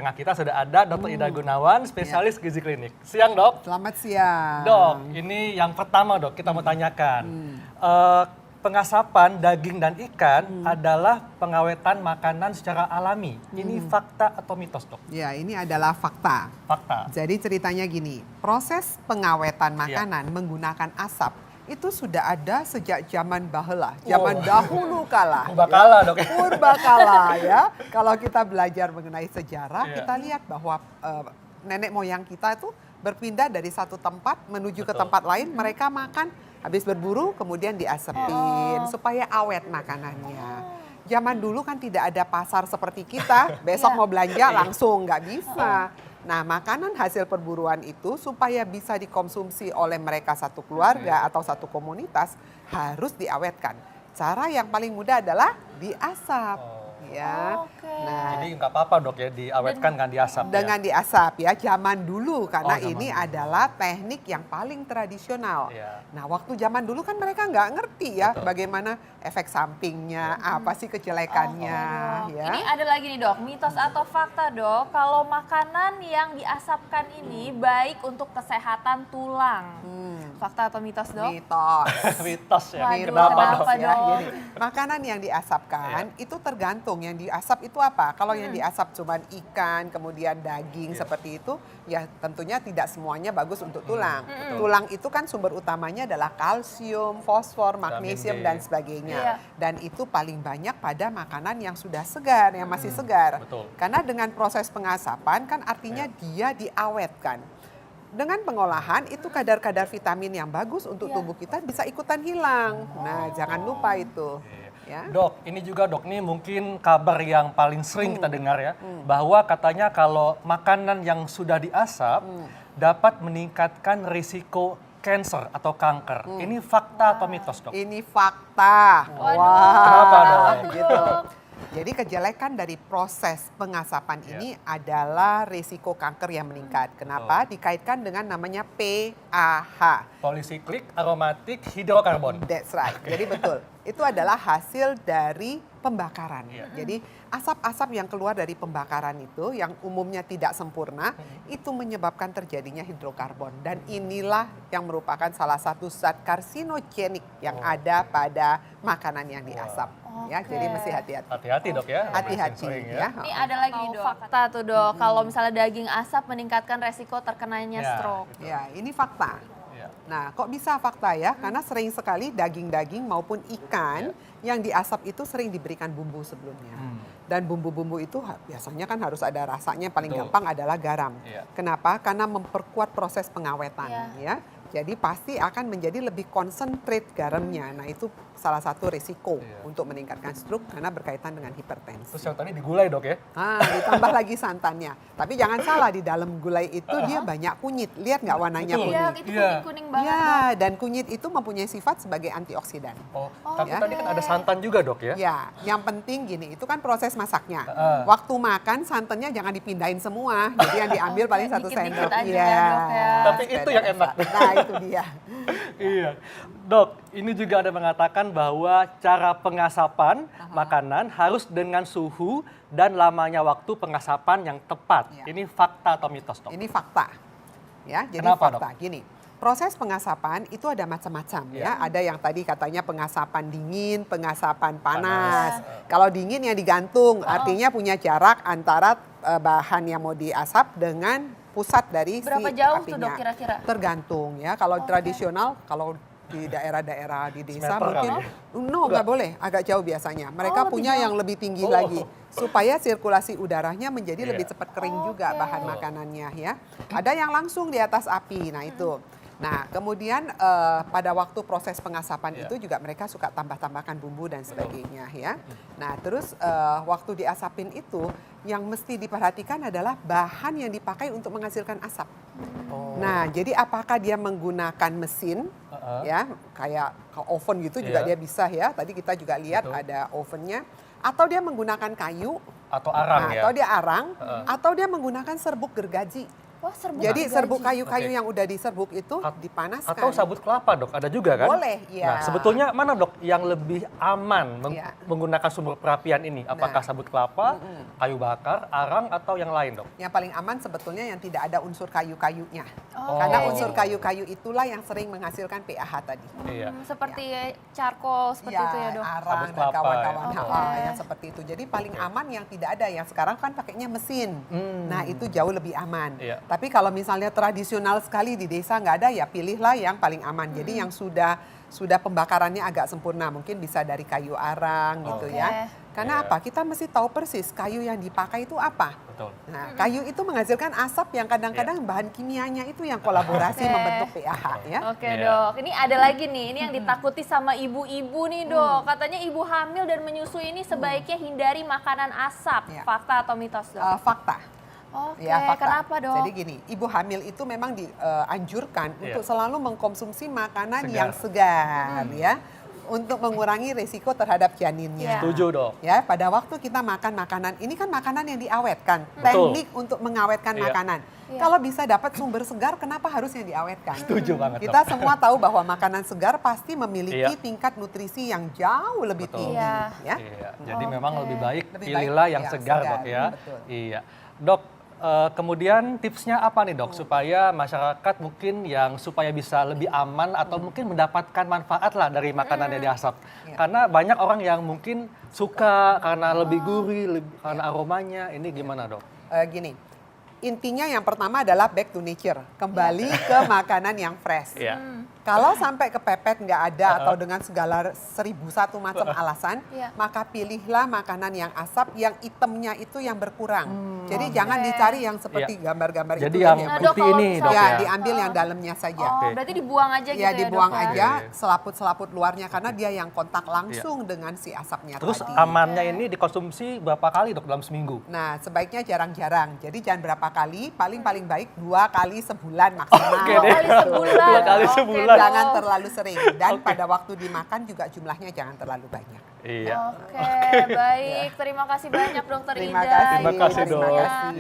tengah kita sudah ada Dr. Ida Gunawan, spesialis gizi klinik. Siang, Dok. Selamat siang. Dok, ini yang pertama, Dok, kita mau tanyakan. Pengasapan daging dan ikan adalah pengawetan makanan secara alami. Ini fakta atau mitos, Dok? Ya, ini adalah fakta. Fakta. Jadi ceritanya gini, proses pengawetan makanan menggunakan asap itu sudah ada sejak zaman bahula, zaman dahulu kala. Purbakala, Dok. Purbakala ya. Kalau kita belajar mengenai sejarah, kita lihat bahwa nenek moyang kita itu berpindah dari satu tempat menuju ke tempat lain, mereka makan habis berburu kemudian diasepin supaya awet makanannya. Zaman dulu kan tidak ada pasar seperti kita, besok mau belanja langsung nggak bisa. Nah, makanan hasil perburuan itu supaya bisa dikonsumsi oleh mereka satu keluarga atau satu komunitas harus diawetkan. Cara yang paling mudah adalah diasap. Ya. Nah, jadi nggak apa-apa, Dok, ya diawetkan kan diasap. Dengan diasap ya, zaman dulu karena ini adalah teknik yang paling tradisional. Nah, waktu zaman dulu kan mereka nggak ngerti ya bagaimana efek sampingnya, apa sih kejelekannya. Ya. Ini ada lagi nih, Dok, mitos atau fakta, Dok, kalau makanan yang diasapkan ini baik untuk kesehatan tulang. Fakta atau mitos, Dok? Mitos. Mitos ya. Waduh, Kenapa, Dok? kenapa, Ya, Dok? jadi, makanan yang diasapkan itu tergantung yang diasap itu apa. Kalau yang diasap cuma ikan, kemudian daging seperti itu, ya tentunya tidak semuanya bagus untuk tulang. Tulang itu kan sumber utamanya adalah kalsium, fosfor, magnesium, dan sebagainya. Dan itu paling banyak pada makanan yang sudah segar, yang masih segar. Betul. Karena dengan proses pengasapan kan artinya dia diawetkan. Dengan pengolahan itu kadar-kadar vitamin yang bagus untuk tubuh kita bisa ikutan hilang. Nah, jangan lupa itu. Ya. Dok, ini juga, Dok, nih mungkin kabar yang paling sering kita dengar ya, bahwa katanya kalau makanan yang sudah diasap dapat meningkatkan risiko cancer atau kanker. Ini fakta atau mitos, Dok? Ini fakta. Kenapa, Dok? Gitu. Jadi kejelekan dari proses pengasapan ini adalah risiko kanker yang meningkat. Kenapa? Dikaitkan dengan namanya PAH. Polycyclic aromatic hydrocarbon. That's right. Jadi betul. Itu adalah hasil dari pembakaran. Jadi asap-asap yang keluar dari pembakaran itu yang umumnya tidak sempurna itu menyebabkan terjadinya hidrokarbon. Dan inilah yang merupakan salah satu zat karsinogenik yang ada pada makanan yang diasap. Ya, jadi mesti hati-hati. Hati-hati, Dok, ya. Hati-hati Sering, ya. Ini ada lagi nih, Dok, fakta tuh, Dok, kalau misalnya daging asap meningkatkan resiko terkenanya stroke. Ya, ini fakta. Nah, kok bisa fakta ya? Karena sering sekali daging-daging maupun ikan yang diasap itu sering diberikan bumbu sebelumnya. Dan bumbu-bumbu itu biasanya kan harus ada rasanya, paling gampang adalah garam. Kenapa? Karena memperkuat proses pengawetan ya. Jadi pasti akan menjadi lebih concentrate garamnya. Nah, itu salah satu risiko untuk meningkatkan stroke karena berkaitan dengan hipertensi. Terus yang tadi digulai, Dok, ya? Ditambah lagi santannya. Tapi jangan salah, di dalam gulai itu dia banyak kunyit. Lihat nggak warnanya kunyit? Iya, itu kuning-kuning banget, Ya, Dok. dan kunyit itu mempunyai sifat sebagai antioksidan. Tapi tadi kan ada santan juga, Dok, ya? Ya, yang penting gini, itu kan proses masaknya. Waktu makan santannya jangan dipindahin semua. Jadi yang diambil paling satu dikit-dikit sendok. aja ya, Dok, ya. Tapi itu yang enak. Nah, itu dia. Iya. Dok, ini juga ada mengatakan bahwa cara pengasapan makanan harus dengan suhu dan lamanya waktu pengasapan yang tepat. Ini fakta atau mitos, Dok? Ini fakta. Ya, jadi Kenapa, fakta. Gini, proses pengasapan itu ada macam-macam ya. Ada yang tadi katanya pengasapan dingin, pengasapan panas. Kalau dingin yang digantung, artinya punya jarak antara bahan yang mau diasap dengan pusat dari Berapa si jauh apinya. tuh, Dok, kira-kira? Tergantung ya. Kalau tradisional, kalau di daerah-daerah di desa Semeter mungkin kali nggak boleh, agak jauh biasanya. Mereka punya yang lebih tinggi lagi supaya sirkulasi udaranya menjadi lebih cepat kering juga bahan makanannya ya. Ada yang langsung di atas api. Nah, itu. Nah, kemudian pada waktu proses pengasapan itu juga mereka suka tambah-tambahkan bumbu dan sebagainya ya. Nah, terus waktu diasapin itu yang mesti diperhatikan adalah bahan yang dipakai untuk menghasilkan asap. Nah, jadi apakah dia menggunakan mesin ya, kayak oven gitu juga dia bisa ya. Tadi kita juga lihat ada ovennya. Atau dia menggunakan kayu. Atau arang ya? Atau dia arang. Atau dia menggunakan serbuk gergaji. Wah, serbuk Jadi gergaji. serbuk kayu-kayu Oke. yang udah diserbuk itu At- dipanaskan. Atau sabut kelapa dok, ada juga kan? Boleh, iya. Nah sebetulnya mana dok yang lebih aman Iya. menggunakan sumber perapian ini? Apakah Nah. sabut kelapa, kayu bakar, arang atau yang lain dok? Yang paling aman sebetulnya yang tidak ada unsur kayu-kayunya. Oh. Karena unsur kayu-kayu itulah yang sering menghasilkan pH tadi. Iya. Seperti charcoal seperti itu ya dok. arang Sabut dan kelapa, kawan-kawan ya. Ha, Oke. yang seperti itu. Jadi paling aman yang tidak ada. Yang sekarang kan pakainya mesin. Nah itu jauh lebih aman. Iya. Tapi kalau misalnya tradisional sekali di desa nggak ada, ya pilihlah yang paling aman. Jadi yang sudah pembakarannya agak sempurna, mungkin bisa dari kayu arang gitu Oke. ya. Karena Iya. apa? Kita mesti tahu persis kayu yang dipakai itu apa. Betul. Nah, kayu itu menghasilkan asap yang kadang-kadang bahan kimianya itu yang kolaborasi Oke. membentuk pH ya. Oke Iya. dok, ini ada lagi nih, ini yang ditakuti sama ibu-ibu nih dok. Katanya ibu hamil dan menyusui ini sebaiknya hindari makanan asap. Iya. Fakta atau mitos dok? Fakta. Oke, Ya, fakta. kenapa dok? Jadi gini, ibu hamil itu memang dianjurkan Iya. untuk selalu mengkonsumsi makanan Segar. yang segar ya, untuk mengurangi risiko terhadap Iya. janinnya. Setuju dok. Ya, pada waktu kita makan makanan, ini kan makanan yang diawetkan, Betul. teknik untuk mengawetkan Iya. makanan. Iya. Kalau bisa dapat sumber segar, kenapa harus yang diawetkan? Setuju banget dok. Kita semua tahu bahwa makanan segar pasti memiliki Iya. tingkat nutrisi yang jauh lebih Betul. tinggi. Iya. Ya. Iya, jadi Oke. memang lebih baik Lebih pilihlah baik, yang ya, segar, segar, dok ya. betul. Iya, dok. Kemudian tipsnya apa nih dok supaya masyarakat mungkin yang supaya bisa lebih aman atau mungkin mendapatkan manfaat lah dari makanan yang diasap. Iya. Karena banyak orang yang mungkin suka karena lebih gurih, karena aromanya. Ini gimana dok? Gini, intinya yang pertama adalah back to nature, kembali ke makanan yang fresh. Iya. Kalau sampai kepepet nggak ada atau dengan segala 1001 macam alasan, Iya. maka pilihlah makanan yang asap, yang itemnya itu yang berkurang. Jadi Oke. jangan dicari yang seperti gambar-gambar Jadi itu yang Nah, Dok, putih kalau ini dok misalnya- ya, ya. diambil yang dalamnya saja. Oh, Oke. berarti dibuang aja gitu Ya, ya dibuang dok, ya? aja Oke. selaput-selaput luarnya karena dia yang kontak langsung dengan si asapnya Terus tadi. amannya ini dikonsumsi berapa kali dok dalam seminggu? Nah, sebaiknya jarang-jarang. Jadi jangan berapa kali, paling baik 2 kali sebulan maksimal. Oke Dua deh. kali sebulan. 2 kali Oke, sebulan. Dok. Jangan terlalu sering dan Oke. pada waktu dimakan juga jumlahnya jangan terlalu banyak. Iya. Oke, baik. Terima kasih banyak dokter Terima Ida. kasih. Terima kasih, informasinya. Dok.